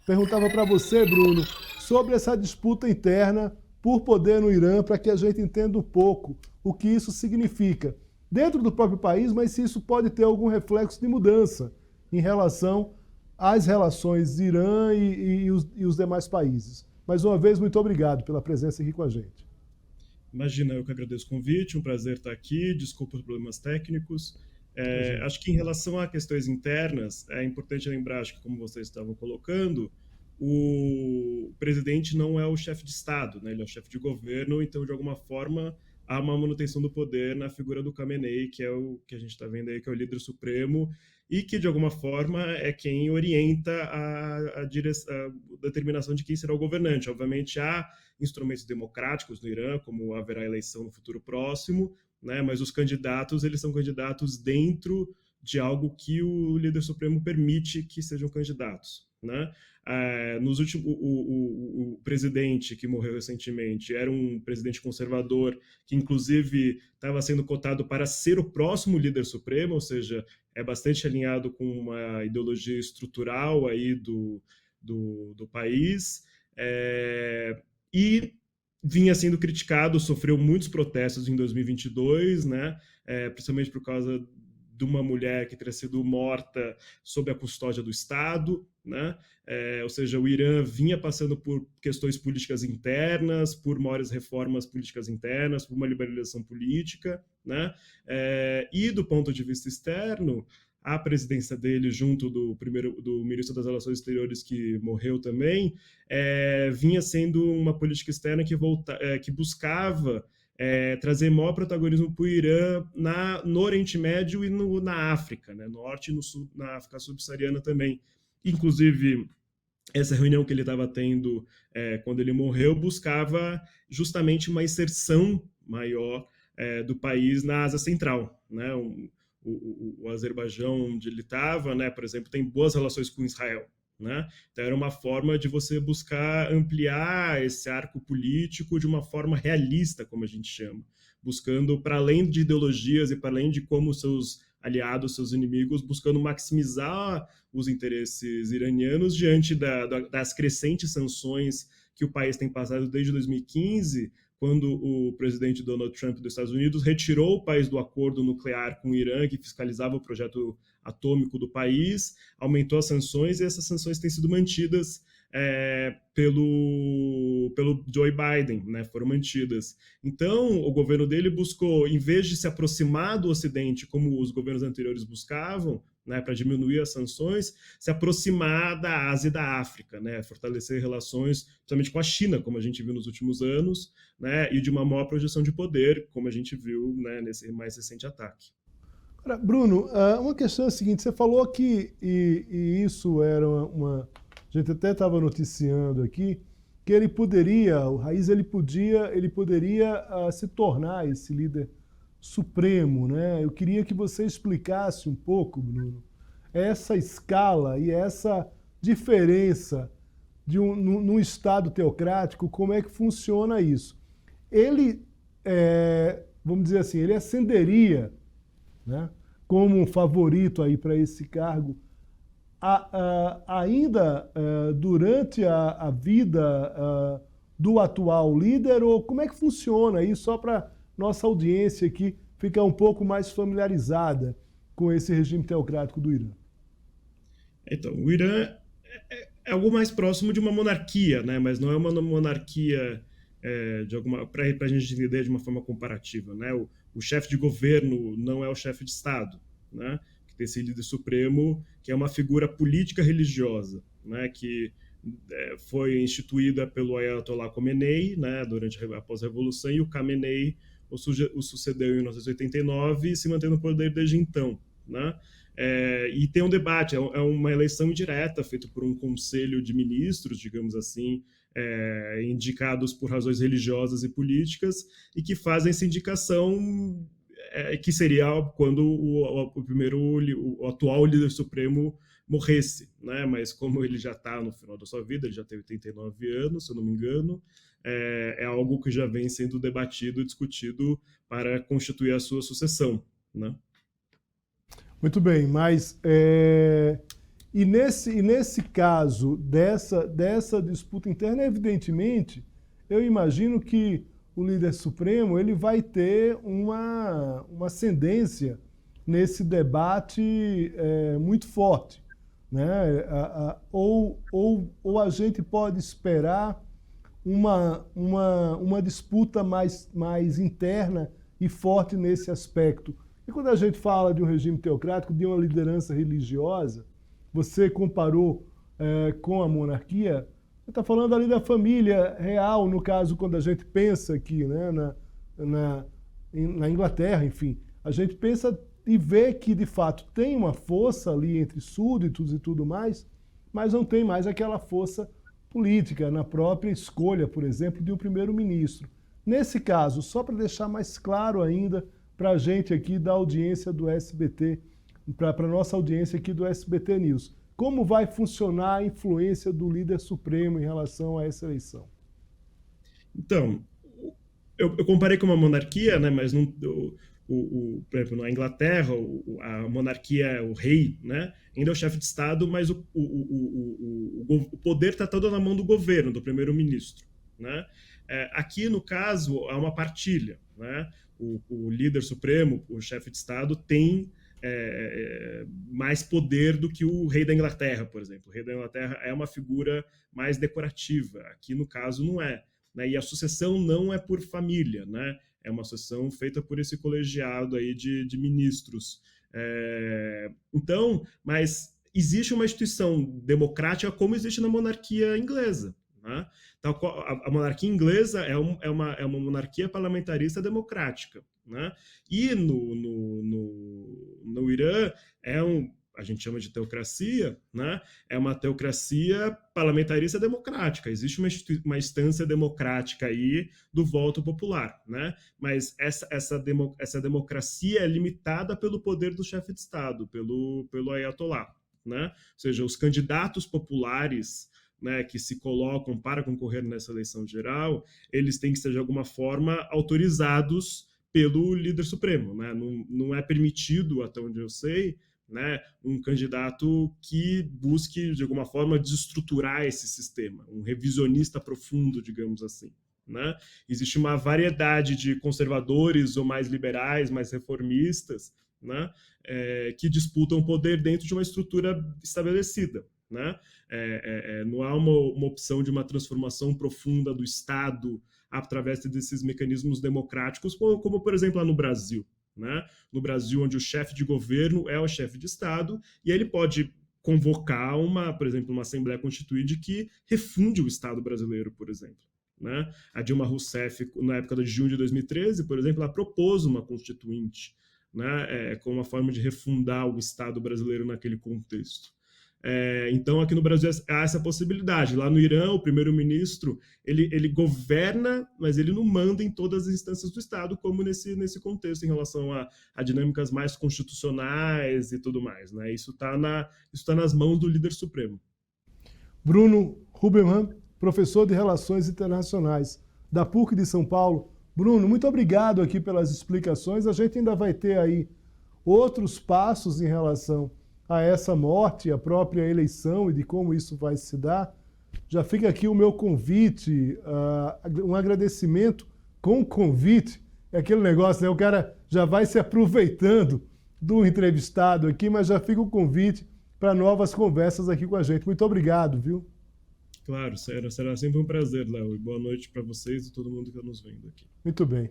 perguntava para você, Bruno, sobre essa disputa interna por poder no Irã, para que a gente entenda um pouco o que isso significa dentro do próprio país, mas se isso pode ter algum reflexo de mudança em relação às relações Irã e os demais países. Mais uma vez, muito obrigado pela presença aqui com a gente. Imagina, eu que agradeço o convite, um prazer estar aqui, desculpa os problemas técnicos. Imagina. Acho que em relação a questões internas, é importante lembrar, acho que como vocês estavam colocando, o presidente não é o chefe de Estado, né? Ele é o chefe de governo, então, de alguma forma, há uma manutenção do poder na figura do Khamenei, que é o que a gente está vendo aí, que é o líder supremo, e que, de alguma forma, é quem orienta a determinação de quem será o governante. Obviamente, há instrumentos democráticos no Irã, como haverá eleição no futuro próximo, né? Mas os candidatos, eles são candidatos dentro de algo que o líder supremo permite que sejam candidatos, né? Nos últimos, o presidente que morreu recentemente era um presidente conservador que, inclusive, estava sendo cotado para ser o próximo líder supremo, ou seja, é bastante alinhado com uma ideologia estrutural aí do país. E vinha sendo criticado, sofreu muitos protestos em 2022, né? Principalmente por causa de uma mulher que teria sido morta sob a custódia do Estado, né? Ou seja, o Irã vinha passando por questões políticas internas, por maiores reformas políticas internas, por uma liberalização política, né? E do ponto de vista externo, a presidência dele, junto do ministro das Relações Exteriores, que morreu também, vinha sendo uma política externa que buscava trazer maior protagonismo para o Irã no Oriente Médio e na África, né? No norte e no sul, na África subsaariana também. Inclusive, essa reunião que ele estava tendo quando ele morreu buscava justamente uma inserção maior do país na Ásia Central, né? O Azerbaijão, onde ele estava, né, por exemplo, tem boas relações com Israel, né? Então era uma forma de você buscar ampliar esse arco político de uma forma realista, como a gente chama, buscando para além de ideologias e para além de como seus aliados, seus inimigos, buscando maximizar os interesses iranianos diante das crescentes sanções que o país tem passado desde 2015, quando o presidente Donald Trump dos Estados Unidos retirou o país do acordo nuclear com o Irã, que fiscalizava o projeto atômico do país, aumentou as sanções e essas sanções têm sido mantidas pelo Joe Biden, né? Foram mantidas. Então, o governo dele buscou, em vez de se aproximar do Ocidente, como os governos anteriores buscavam, né, para diminuir as sanções, se aproximar da Ásia e da África, né, fortalecer relações, principalmente com a China, como a gente viu nos últimos anos, né, e de uma maior projeção de poder, como a gente viu, né, nesse mais recente ataque. Agora, Bruno, uma questão é a seguinte, você falou que, e isso era a gente até estava noticiando aqui, que ele poderia, o Raiz ele poderia se tornar esse líder supremo, né? Eu queria que você explicasse um pouco, Bruno, essa escala e essa diferença num Estado teocrático, como é que funciona isso? Ele, vamos dizer assim, ele ascenderia, né, como um favorito aí para esse cargo ainda durante a vida do atual líder, ou como é que funciona isso, só para nossa audiência aqui ficar um pouco mais familiarizada com esse regime teocrático do Irã? Então, o Irã é algo mais próximo de uma monarquia, né? Mas não é uma monarquia para a gente entender de uma forma comparativa, né? O chefe de governo não é o chefe de Estado, né? Que tem esse líder supremo, que é uma figura política religiosa, né? Que foi instituída pelo Ayatollah Khomeini, né? Após a Revolução, e o Khamenei o sucedeu em 1989 e se mantém no poder desde então, né? E tem um debate, é uma eleição indireta feita por um conselho de ministros, digamos assim, indicados por razões religiosas e políticas, e que fazem essa indicação que seria quando o atual líder supremo morresse, né? Mas como ele já está no final da sua vida, ele já tem 89 anos, se eu não me engano, é algo que já vem sendo debatido e discutido para constituir a sua sucessão, né? Muito bem, mas E nesse caso dessa disputa interna, evidentemente, eu imagino que o líder supremo ele vai ter uma ascendência nesse debate muito forte, né? Ou a gente pode esperar uma disputa mais interna e forte nesse aspecto. E quando a gente fala de um regime teocrático, de uma liderança religiosa, você comparou com a monarquia, você está falando ali da família real, no caso, quando a gente pensa aqui, né, na Inglaterra, enfim, a gente pensa e vê que, de fato, tem uma força ali entre súditos e tudo mais, mas não tem mais aquela força política na própria escolha, por exemplo, de um primeiro-ministro. Nesse caso, só para deixar mais claro ainda para a gente aqui da audiência do SBT, para a nossa audiência aqui do SBT News, como vai funcionar a influência do líder supremo em relação a essa eleição? Então, eu comparei com uma monarquia, né, mas não, por exemplo, na Inglaterra, a monarquia, o rei, né, ainda é o chefe de Estado, mas o poder está todo na mão do governo, do primeiro-ministro. Né? Aqui, no caso, há uma partilha. Né? O líder supremo, o chefe de Estado, tem mais poder do que o rei da Inglaterra, por exemplo. O rei da Inglaterra é uma figura mais decorativa. Aqui, no caso, não é. Né? E a sucessão não é por família, né? É uma sucessão feita por esse colegiado aí de ministros. Então, mas existe uma instituição democrática como existe na monarquia inglesa. Né? Então, a monarquia inglesa é uma monarquia parlamentarista democrática. Né? E no Irã a gente chama de teocracia, né? É uma teocracia parlamentarista democrática. Existe uma instância democrática aí do voto popular, né? Mas essa democracia é limitada pelo poder do chefe de Estado, pelo Ayatollah, né? Ou seja, os candidatos populares, né, que se colocam para concorrer nessa eleição geral, eles têm que ser de alguma forma autorizados pelo líder supremo, né? Não é permitido, até onde eu sei, né, um candidato que busque, de alguma forma, desestruturar esse sistema, um revisionista profundo, digamos assim. Né? Existe uma variedade de conservadores ou mais liberais, mais reformistas, né, que disputam poder dentro de uma estrutura estabelecida. Né? Não há uma opção de uma transformação profunda do Estado através desses mecanismos democráticos, como por exemplo, lá no Brasil. Né? No Brasil, onde o chefe de governo é o chefe de Estado, e ele pode convocar, por exemplo, uma Assembleia Constituinte que refunde o Estado brasileiro, por exemplo. Né? A Dilma Rousseff, na época de junho de 2013, por exemplo, ela propôs uma Constituinte, né? Com uma forma de refundar o Estado brasileiro naquele contexto. Então, aqui no Brasil há essa possibilidade. Lá no Irã, o primeiro-ministro ele governa, mas ele não manda em todas as instâncias do Estado, como nesse contexto, em relação a dinâmicas mais constitucionais e tudo mais. Né? Isso tá nas mãos do líder supremo. Bruno Huberman, professor de Relações Internacionais da PUC de São Paulo. Bruno, muito obrigado aqui pelas explicações. A gente ainda vai ter aí outros passos em relação a essa morte, a própria eleição e de como isso vai se dar. Já fica aqui o meu convite, um agradecimento com o convite. É aquele negócio, né? O cara já vai se aproveitando do entrevistado aqui, mas já fica o convite para novas conversas aqui com a gente. Muito obrigado, viu? Claro, será sempre um prazer, Léo. E boa noite para vocês e todo mundo que está nos vendo aqui. Muito bem.